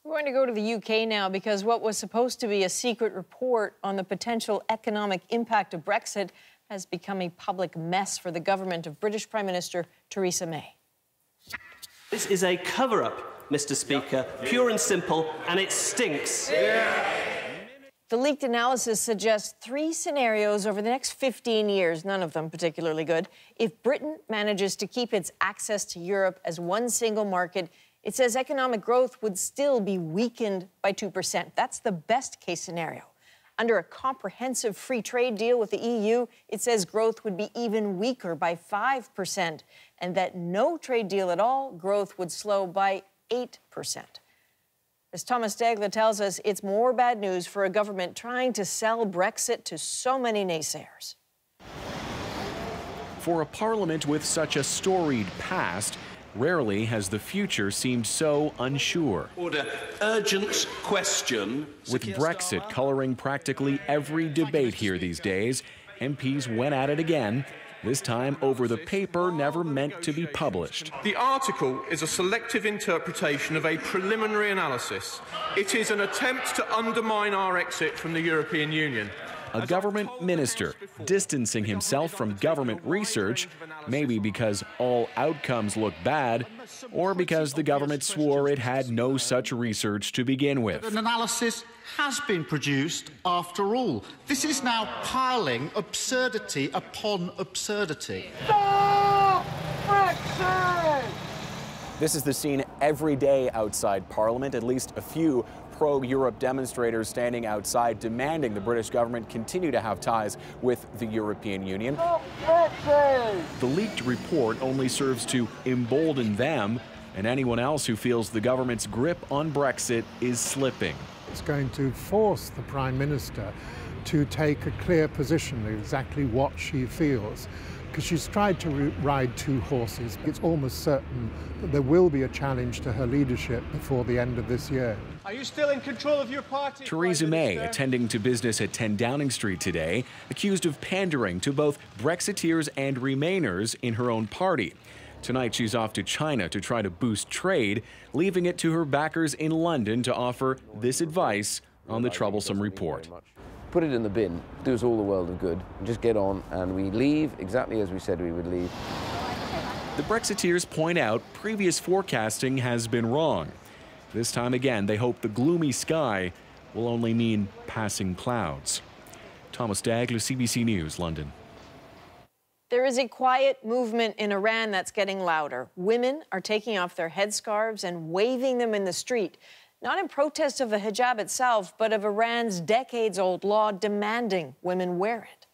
We're going to go to the UK now because what was supposed to be a secret report on the potential economic impact of Brexit has become a public mess for the government of British Prime Minister Theresa May. This is a cover-up, Mr. Speaker, pure and simple, and it stinks. The leaked analysis suggests 3 scenarios over the next 15 years, none of them particularly good. If Britain manages to keep its access to Europe as one single market, it says economic growth would still be weakened by 2%. That's the best-case scenario. Under a comprehensive free trade deal with the EU, it says growth would be even weaker by 5%, and that no trade deal at all, growth would slow by 8%. As Thomas Daigle tells us, it's more bad news for a government trying to sell Brexit to so many naysayers. For a parliament with such a storied past, rarely has the future seemed so unsure. Order. Urgent question. With Brexit coloring practically every debate here these days, MPs went at it again, this time over the paper never meant to be published. The article is a selective interpretation of a preliminary analysis. It is an attempt to undermine our exit from the European Union. A government minister distancing himself from government research, maybe because all outcomes look bad, or because the government swore it had no such research to begin with. An analysis has been produced after all. This is now piling absurdity upon absurdity. Stop Brexit! This is the scene every day outside Parliament. At least a few pro-Europe demonstrators standing outside demanding the British government continue to have ties with the European Union. The leaked report only serves to embolden them and anyone else who feels the government's grip on Brexit is slipping. It's going to force the Prime Minister to take a clear position of exactly what she feels, because she's tried to ride 2 horses. It's almost certain that there will be a challenge to her leadership before the end of this year. Are you still in control of your party? Theresa May attending to business at 10 Downing Street today, accused of pandering to both Brexiteers and Remainers in her own party. Tonight she's off to China to try to boost trade, leaving it to her backers in London to offer this advice on the troublesome report. Put it in the bin, do us all the world of good, just get on, and we leave exactly as we said we would leave. The Brexiteers point out previous forecasting has been wrong. This time again, they hope the gloomy sky will only mean passing clouds. Thomas Daigle, CBC News, London. There is a quiet movement in Iran that's getting louder. Women are taking off their headscarves and waving them in the street, not in protest of the hijab itself, but of Iran's decades-old law demanding women wear it.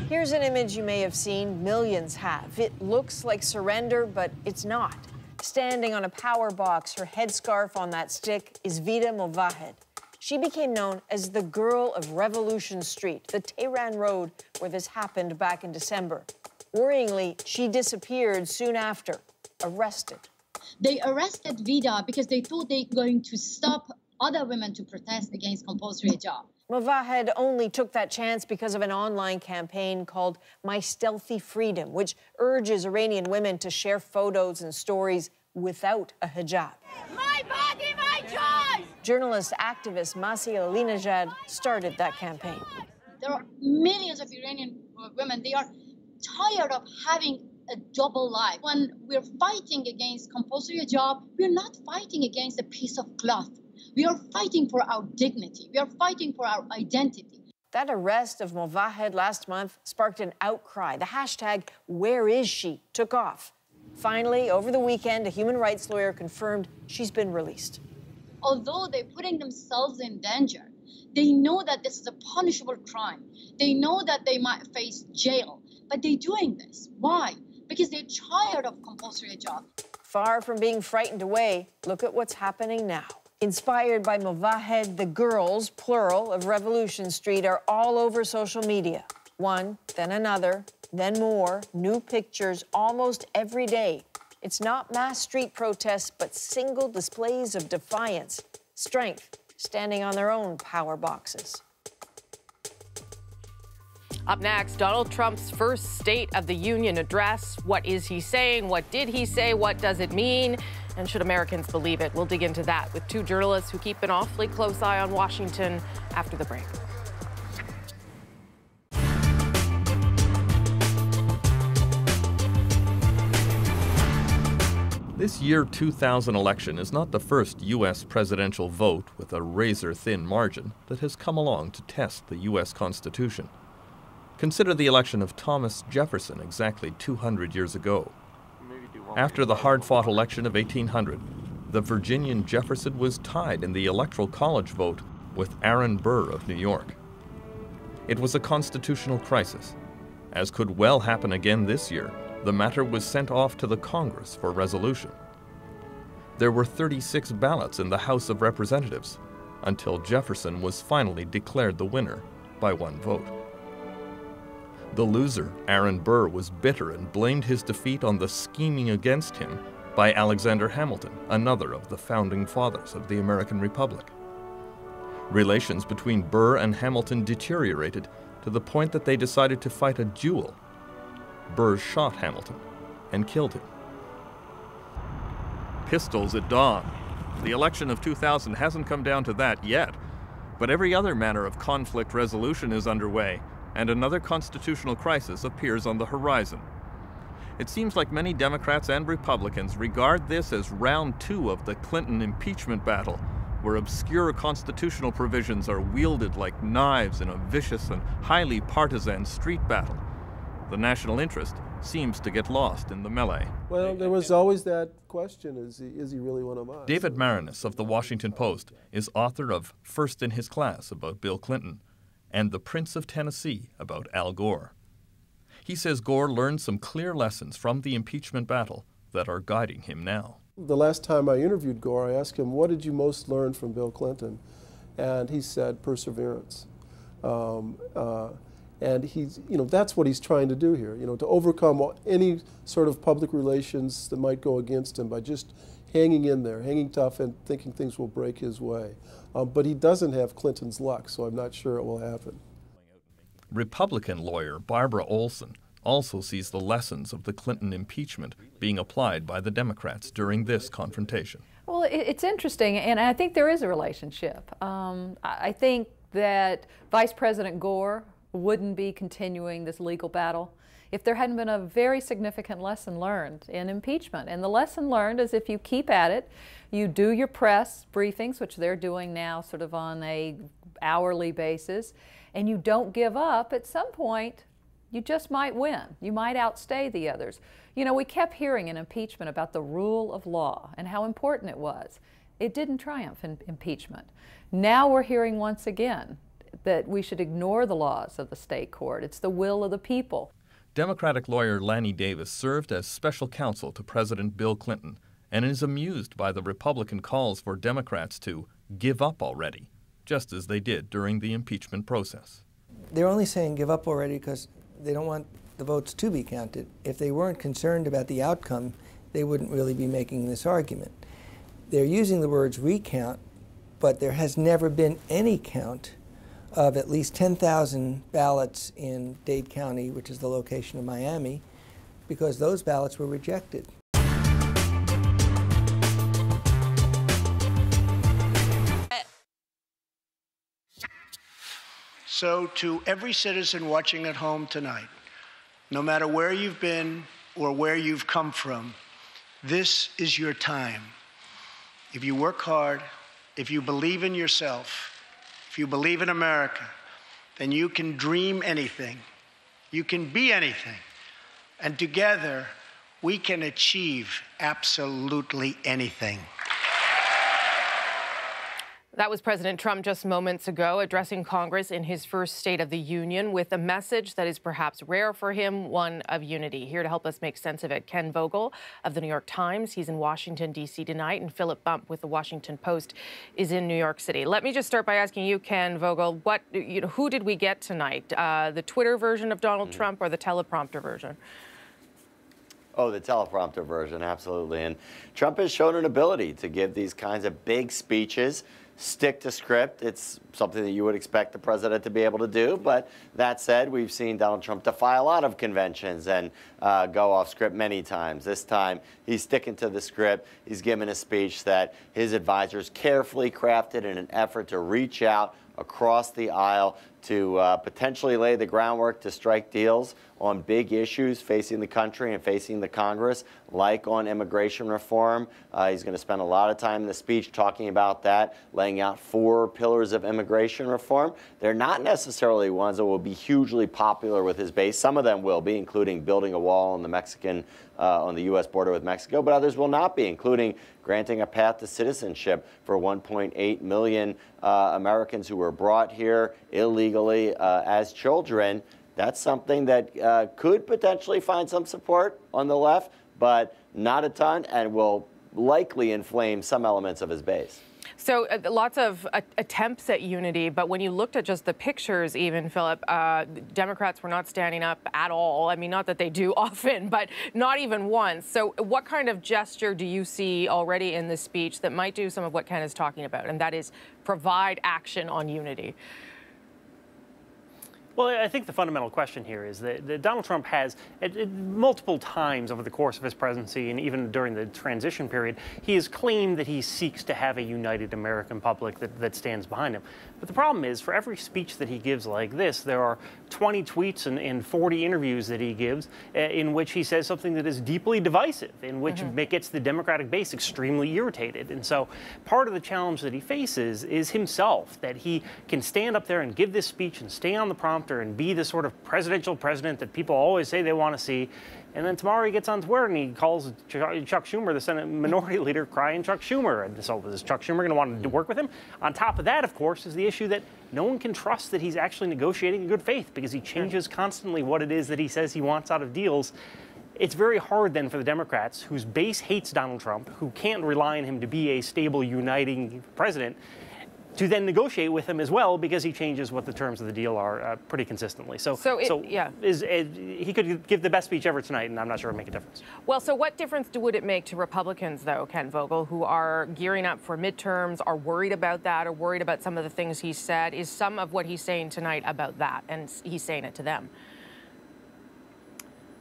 Here's an image you may have seen, millions have. It looks like surrender, but it's not. Standing on a power box, her headscarf on that stick, is Vida Movahed. She became known as the Girl of Revolution Street, the Tehran road where this happened back in December. Worryingly, she disappeared soon after, arrested. They arrested Vida because they thought they were going to stop other women to protest against compulsory hijab. Movahed only took that chance because of an online campaign called My Stealthy Freedom, which urges Iranian women to share photos and stories without a hijab. My body, my choice! Journalist activist Masih Alinejad started that campaign. There are millions of Iranian women. They are tired of having a double life. When we're fighting against compulsory hijab, we're not fighting against a piece of cloth. We are fighting for our dignity. We are fighting for our identity. That arrest of Movahed last month sparked an outcry. The hashtag #WhereIsShe took off. Finally, over the weekend, a human rights lawyer confirmed she's been released. Although they're putting themselves in danger, they know that this is a punishable crime. They know that they might face jail, but they're doing this. Why? Because they're tired of compulsory hijab. Far from being frightened away, look at what's happening now. Inspired by Movahed, the girls, plural, of Revolution Street are all over social media. One, then another, then more, new pictures almost every day. It's not mass street protests, but single displays of defiance. strength, standing on their own power boxes. Up next, Donald Trump's first State of the Union address. What is he saying? What did he say? What does it mean? And should Americans believe it? We'll dig into that with two journalists who keep an awfully close eye on Washington after the break. This year 2000 election is not the first U.S. presidential vote with a razor-thin margin that has come along to test the U.S. Constitution. Consider the election of Thomas Jefferson exactly 200 years ago. After the hard-fought election of 1800, the Virginian Jefferson was tied in the Electoral College vote with Aaron Burr of New York. It was a constitutional crisis. As could well happen again this year, the matter was sent off to the Congress for resolution. There were 36 ballots in the House of Representatives until Jefferson was finally declared the winner by one vote. The loser, Aaron Burr, was bitter and blamed his defeat on the scheming against him by Alexander Hamilton, another of the founding fathers of the American Republic. Relations between Burr and Hamilton deteriorated to the point that they decided to fight a duel. Burr shot Hamilton and killed him. Pistols at dawn. The election of 2000 hasn't come down to that yet, but every other manner of conflict resolution is underway, and another constitutional crisis appears on the horizon. It seems like many Democrats and Republicans regard this as round two of the Clinton impeachment battle, where obscure constitutional provisions are wielded like knives in a vicious and highly partisan street battle. The national interest seems to get lost in the melee. Well, there was always that question, is he really one of us? David Marinis of The Washington Post is author of First in His Class about Bill Clinton and The Prince of Tennessee about Al Gore. He says Gore learned some clear lessons from the impeachment battle that are guiding him now. The last time I interviewed Gore, I asked him, what did you most learn from Bill Clinton? And he said, perseverance. And he's, that's what he's trying to do here, to overcome any sort of public relations that might go against him by just hanging in there, hanging tough and thinking things will break his way. But he doesn't have Clinton's luck, so I'm not sure it will happen. Republican lawyer Barbara Olson also sees the lessons of the Clinton impeachment being applied by the Democrats during this confrontation. Well, it's interesting, and I think there is a relationship. I think that Vice President Gore wouldn't be continuing this legal battle if there hadn't been a very significant lesson learned in impeachment. And the lesson learned is if you keep at it, you do your press briefings, which they're doing now sort of on a hourly basis, and you don't give up, at some point you just might win. You might outstay the others. We kept hearing in impeachment about the rule of law and how important it was. It didn't triumph in impeachment. Now we're hearing once again that we should ignore the laws of the state court. It's the will of the people. Democratic lawyer Lanny Davis served as special counsel to President Bill Clinton and is amused by the Republican calls for Democrats to give up already, just as they did during the impeachment process. They're only saying give up already because they don't want the votes to be counted. If they weren't concerned about the outcome, they wouldn't really be making this argument. They're using the words recount, but there has never been any count of at least 10,000 ballots in Dade County, which is the location of Miami, because those ballots were rejected. So to every citizen watching at home tonight, no matter where you've been or where you've come from, this is your time. If you work hard, if you believe in yourself, if you believe in America, then you can dream anything. You can be anything. And together, we can achieve absolutely anything. That was President Trump just moments ago addressing Congress in his first State of the Union with a message that is perhaps rare for him, one of unity. Here to help us make sense of it, Ken Vogel of the New York Times. He's in Washington, D.C. tonight, and Philip Bump with the Washington Post is in New York City. Let me just start by asking you, Ken Vogel, who did we get tonight? The Twitter version of Donald Trump or the teleprompter version? Oh, the teleprompter version, absolutely. And Trump has shown an ability to give these kinds of big speeches stick to script. It's something that you would expect the president to be able to do. But that said, we've seen Donald Trump defy a lot of conventions and go off script many times. This time, he's sticking to the script. He's given a speech that his advisors carefully crafted in an effort to reach out across the aisle to potentially lay the groundwork to strike deals on big issues facing the country and facing the Congress, like on immigration reform. He's going to spend a lot of time in the speech talking about that, laying out 4 pillars of immigration reform. They're not necessarily ones that will be hugely popular with his base. Some of them will be, including building a wall on the U.S. border with Mexico, but others will not be, including granting a path to citizenship for 1.8 million Americans who were brought here illegally as children. That's something that could potentially find some support on the left, but not a ton, and will likely inflame some elements of his base. So lots of attempts at unity, but when you looked at just the pictures, even, Philip, Democrats were not standing up at all. I mean, not that they do often, but not even once. So what kind of gesture do you see already in this speech that might do some of what Ken is talking about, and that is provide action on unity? Well, I think the fundamental question here is that Donald Trump has, multiple times over the course of his presidency and even during the transition period, he has claimed that he seeks to have a united American public that stands behind him. But the problem is, for every speech that he gives like this, there are 20 tweets and 40 interviews that he gives in which he says something that is deeply divisive, in which gets the Democratic base extremely irritated. And so part of the challenge that he faces is himself, that he can stand up there and give this speech and stay on the prompter and be the sort of presidential president that people always say they want to see. And then tomorrow he gets on Twitter and he calls Chuck Schumer, the Senate Minority Leader, crying Chuck Schumer. And so is Chuck Schumer going to want to work with him? On top of that, of course, is the issue that no one can trust that he's actually negotiating in good faith, because he changes constantly what it is that he says he wants out of deals. It's very hard then for the Democrats, whose base hates Donald Trump, who can't rely on him to be a stable, uniting president, to then negotiate with him as well, because he changes what the terms of the deal are pretty consistently. He could give the best speech ever tonight, and I'm not sure it would make a difference. Well, so what difference would it make to Republicans, though, Ken Vogel, who are gearing up for midterms, are worried about that, are worried about some of the things he said? Is some of what he's saying tonight about that, and he's saying it to them?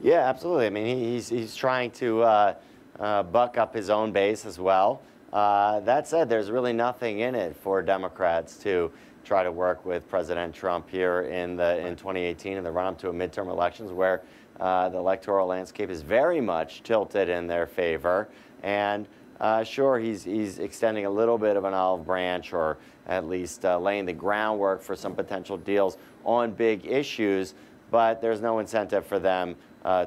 Yeah, absolutely. I mean, he's trying to buck up his own base as well. That said, there's really nothing in it for Democrats to try to work with President Trump here in 2018 in the run-up to a midterm elections, where the electoral landscape is very much tilted in their favor. And sure, he's extending a little bit of an olive branch, or at least laying the groundwork for some potential deals on big issues, but there's no incentive for them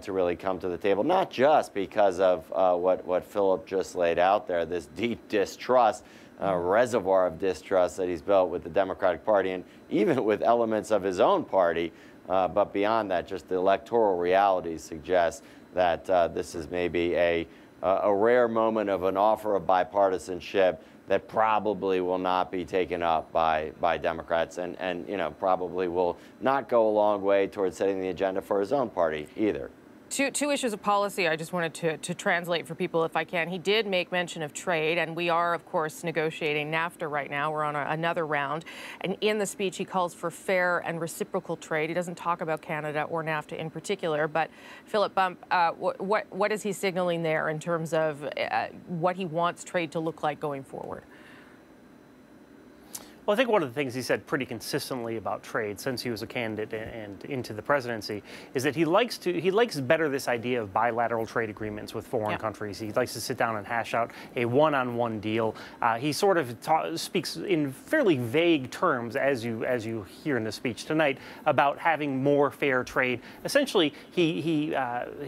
to really come to the table, not just because of what Philip just laid out there, this deep distrust, reservoir of distrust that he's built with the Democratic Party and even with elements of his own party. But beyond that, just the electoral realities suggest that this is maybe a rare moment of an offer of bipartisanship that probably will not be taken up by Democrats, and probably will not go a long way towards setting the agenda for his own party either. Two issues of policy I just wanted to translate for people, if I can. He did make mention of trade, and we are, of course, negotiating NAFTA right now. We're on another round. And in the speech, he calls for fair and reciprocal trade. He doesn't talk about Canada or NAFTA in particular. But, Philip Bump, what is he signaling there in terms of what he wants trade to look like going forward? Well, I think one of the things he said pretty consistently about trade since he was a candidate and into the presidency is that he likes better this idea of bilateral trade agreements with foreign countries. He likes to sit down and hash out a one-on-one deal. He sort of speaks in fairly vague terms, as you hear in the speech tonight, about having more fair trade. Essentially, he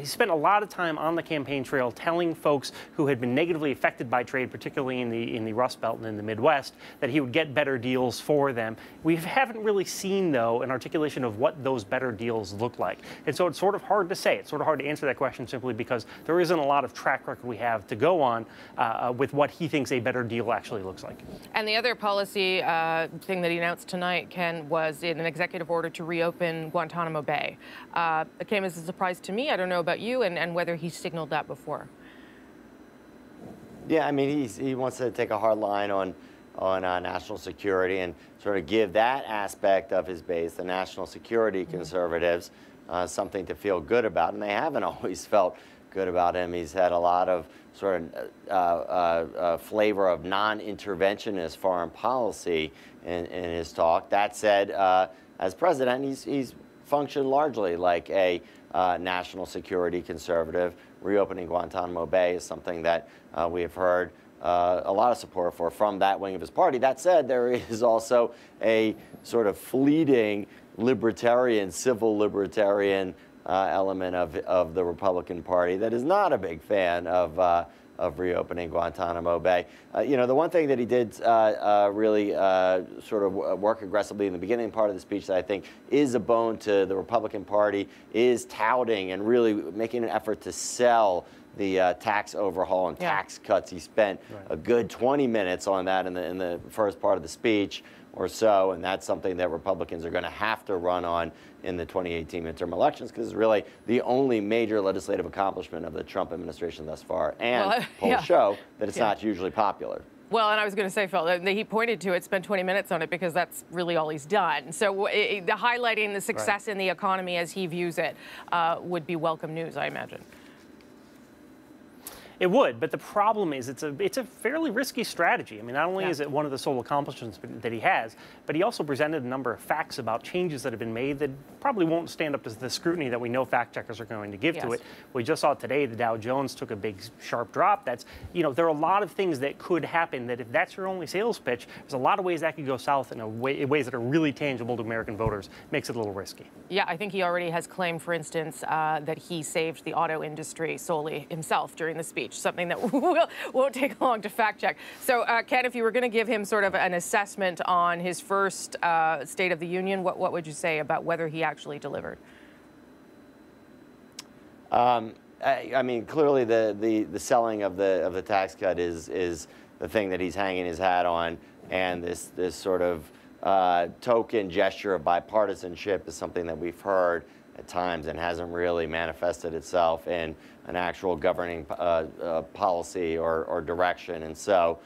spent a lot of time on the campaign trail telling folks who had been negatively affected by trade, particularly in the Rust Belt and in the Midwest, that he would get better deals for them. We haven't really seen, though, an articulation of what those better deals look like. And so it's sort of hard to say. It's sort of hard to answer that question simply because there isn't a lot of track record we have to go on with what he thinks a better deal actually looks like. And the other policy thing that he announced tonight, Ken, was in an executive order to reopen Guantanamo Bay. It came as a surprise to me. I don't know about you, and whether he signaled that before. Yeah, I mean, he wants to take a hard line on national security and sort of give that aspect of his base, the national security conservatives, something to feel good about. And they haven't always felt good about him. He's had a lot of sort of flavor of non-interventionist foreign policy in his talk. That said, as president, he's functioned largely like a national security conservative. Reopening Guantanamo Bay is something that we have heard a lot of support for from that wing of his party. That said, there is also a sort of fleeting libertarian, civil libertarian element of the Republican Party that is not a big fan of reopening Guantanamo Bay. You know, the one thing that he did really sort of work aggressively in the beginning part of the speech that I think is a bone to the Republican Party is touting and really making an effort to sell the tax overhaul and tax cuts. He spent a good 20 minutes on that in the first part of the speech or so, and that's something that Republicans are going to have to run on in the 2018 midterm elections, because it's really the only major legislative accomplishment of the Trump administration thus far, and polls show that it's not hugely popular. Well, and I was going to say, Phil, that he pointed to it, spent 20 minutes on it, because that's really all he's done. So highlighting the success in the economy as he views it would be welcome news, I imagine. It would, but the problem is it's a fairly risky strategy. I mean, not only is it one of the sole accomplishments that he has, but he also presented a number of facts about changes that have been made that probably won't stand up to the scrutiny that we know fact checkers are going to give to it. We just saw today the Dow Jones took a big sharp drop. That's, you know, there are a lot of things that could happen that if that's your only sales pitch, there's a lot of ways that could go south in ways that are really tangible to American voters. Makes it a little risky. Yeah, I think he already has claimed, for instance, that he saved the auto industry solely himself during the speech. Something that won't take long to fact check. So, Ken, if you were going to give him sort of an assessment on his first State of the Union, what would you say about whether he actually delivered? I mean, clearly the selling of the tax cut is the thing that he's hanging his hat on, and this sort of token gesture of bipartisanship is something that we've heard at times and hasn't really manifested itself in an actual governing policy or direction. And so,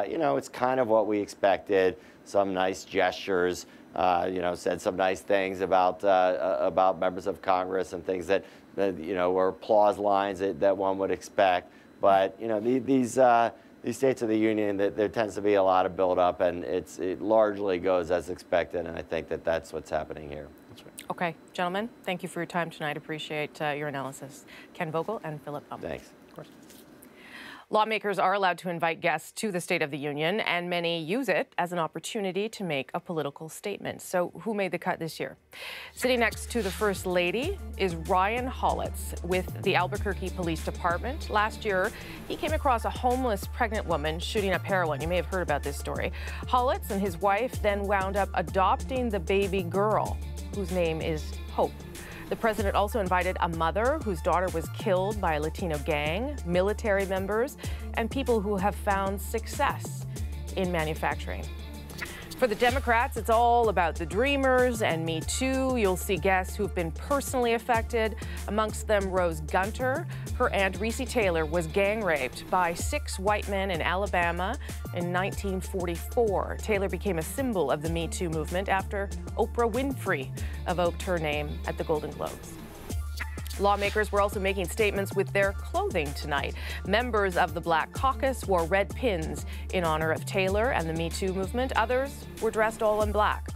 you know, it's kind of what we expected. Some nice gestures, you know, said some nice things about members of Congress and things that you know, were applause lines that one would expect. But, you know, these States of the Union, there tends to be a lot of buildup, and it largely goes as expected, and I think that's what's happening here. That's right. Okay, gentlemen, thank you for your time tonight. Appreciate your analysis. Ken Vogel and Philip Bum. Thanks. Of course. Lawmakers are allowed to invite guests to the State of the Union, and many use it as an opportunity to make a political statement. So who made the cut this year? Sitting next to the First Lady is Ryan Hollitz with the Albuquerque Police Department. Last year, he came across a homeless pregnant woman shooting up heroin. You may have heard about this story. Hollitz and his wife then wound up adopting the baby girl, whose name is Hope. The president also invited a mother whose daughter was killed by a Latino gang, military members, and people who have found success in manufacturing. For the Democrats, it's all about the Dreamers and Me Too. You'll see guests who've been personally affected. Amongst them, Rose Gunter. Her aunt, Reese Taylor, was gang raped by 6 white men in Alabama in 1944. Taylor became a symbol of the Me Too movement after Oprah Winfrey evoked her name at the Golden Globes. Lawmakers were also making statements with their clothing tonight. Members of the Black Caucus wore red pins in honor of Taylor and the Me Too movement. Others were dressed all in black,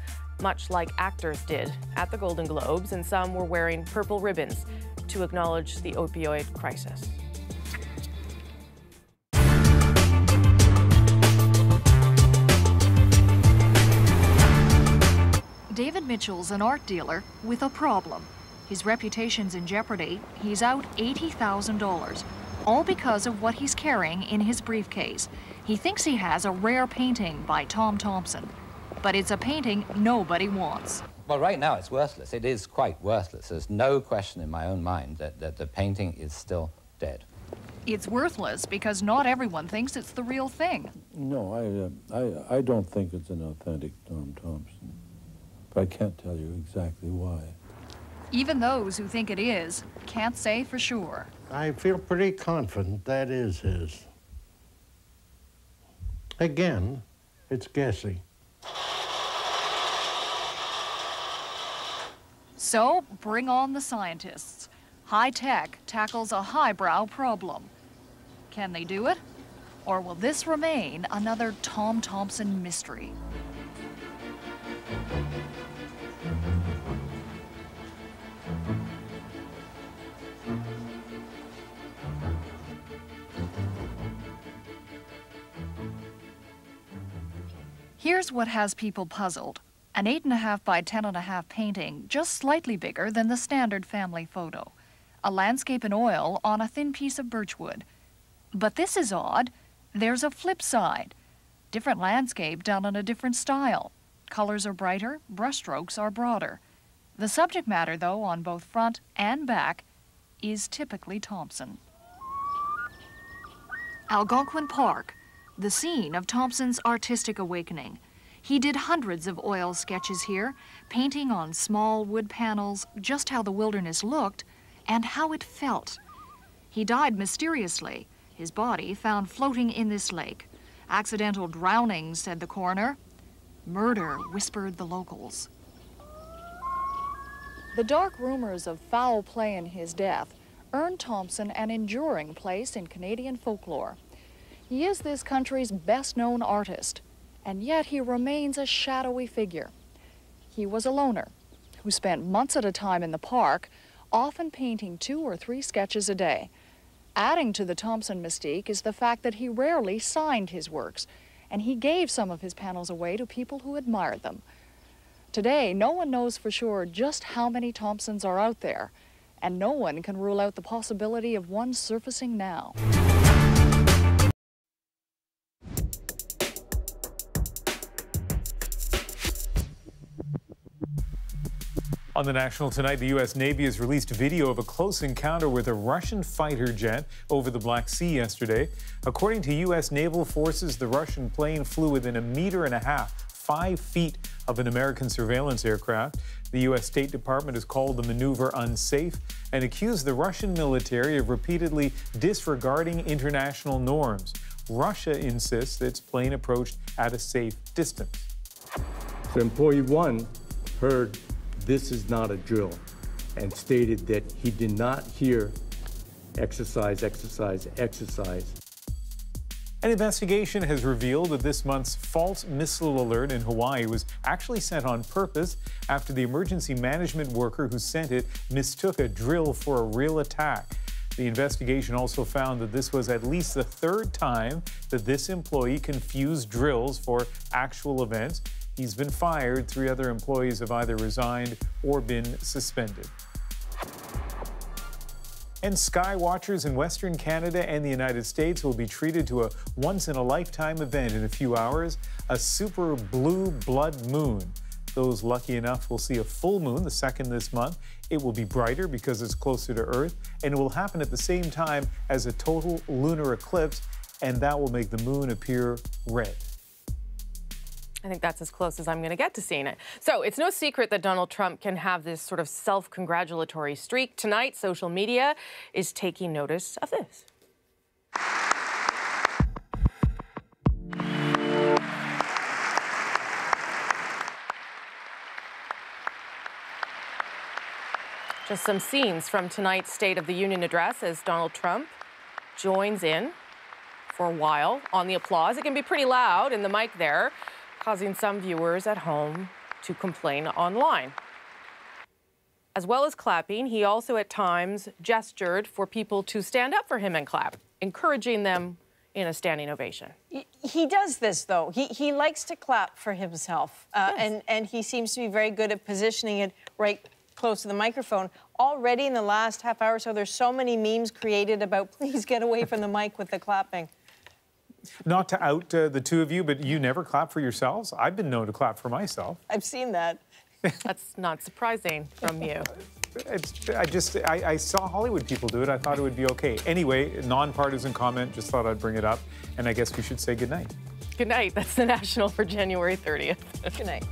much like actors did at the Golden Globes, and some were wearing purple ribbons to acknowledge the opioid crisis. David Mitchell's an art dealer with a problem. His reputation's in jeopardy. He's out $80,000, all because of what he's carrying in his briefcase. He thinks he has a rare painting by Tom Thompson, but it's a painting nobody wants. Well, right now it's worthless. It is quite worthless. There's no question in my own mind that the painting is still dead. It's worthless because not everyone thinks it's the real thing. No, I don't think it's an authentic Tom Thompson, but I can't tell you exactly why. Even those who think it is can't say for sure. I feel pretty confident that is his. Again, It's gassy. So, bring on the scientists. High tech tackles a highbrow problem. Can they do it? Or will this remain another Tom Thompson mystery? Here's what has people puzzled. An 8.5 by 10.5 painting, just slightly bigger than the standard family photo. A landscape in oil on a thin piece of birchwood. But this is odd. There's a flip side. Different landscape done in a different style. Colors are brighter, brushstrokes are broader. The subject matter, though, on both front and back, is typically Thompson. Algonquin Park, the scene of Thompson's artistic awakening. He did hundreds of oil sketches here, painting on small wood panels just how the wilderness looked and how it felt. He died mysteriously, his body found floating in this lake. Accidental drowning, said the coroner. Murder, whispered the locals. The dark rumors of foul play in his death earned Thompson an enduring place in Canadian folklore. He is this country's best-known artist, and yet he remains a shadowy figure. He was a loner who spent months at a time in the park, often painting 2 or 3 sketches a day. Adding to the Thompson mystique is the fact that he rarely signed his works, and he gave some of his panels away to people who admired them. Today, no one knows for sure just how many Thompsons are out there, and no one can rule out the possibility of one surfacing now. On the National tonight, the U.S. Navy has released video of a close encounter with a Russian fighter jet over the Black Sea yesterday. According to U.S. naval forces, the Russian plane flew within 1.5 meters, 5 feet of an American surveillance aircraft. The U.S. State Department has called the maneuver unsafe and accused the Russian military of repeatedly disregarding international norms. Russia insists its plane approached at a safe distance. So employee 1 heard this is not a drill and stated that he did not hear exercise, exercise, exercise. An investigation has revealed that this month's false missile alert in Hawaii was actually sent on purpose after the emergency management worker who sent it mistook a drill for a real attack. The investigation also found that this was at least the 3rd time that this employee confused drills for actual events. He's been fired. 3 other employees have either resigned or been suspended. And sky watchers in Western Canada and the United States will be treated to a once-in-a-lifetime event in a few hours, a super blue blood moon. Those lucky enough will see a full moon, the 2nd this month. It will be brighter because it's closer to Earth, and it will happen at the same time as a total lunar eclipse, and that will make the moon appear red. I think that's as close as I'm going to get to seeing it. So it's no secret that Donald Trump can have this sort of self-congratulatory streak. Tonight, social media is taking notice of this. Just some scenes from tonight's State of the Union address as Donald Trump joins in for a while on the applause. It can be pretty loud in the mic there, causing some viewers at home to complain online. As well as clapping, he also at times gestured for people to stand up for him and clap, encouraging them in a standing ovation. He does this, though. He likes to clap for himself, Yes. and he seems to be very good at positioning it right close to the microphone. Already in the last half hour or so, there's so many memes created about please get away from the mic with the clapping. Not to out the 2 of you, but you never clap for yourselves? I've been known to clap for myself. I've seen that. That's not surprising from you. I saw Hollywood people do it. I thought it would be okay. Anyway, nonpartisan comment, just thought I'd bring it up. And I guess we should say goodnight. Good night. That's the National for January 30th. Good night.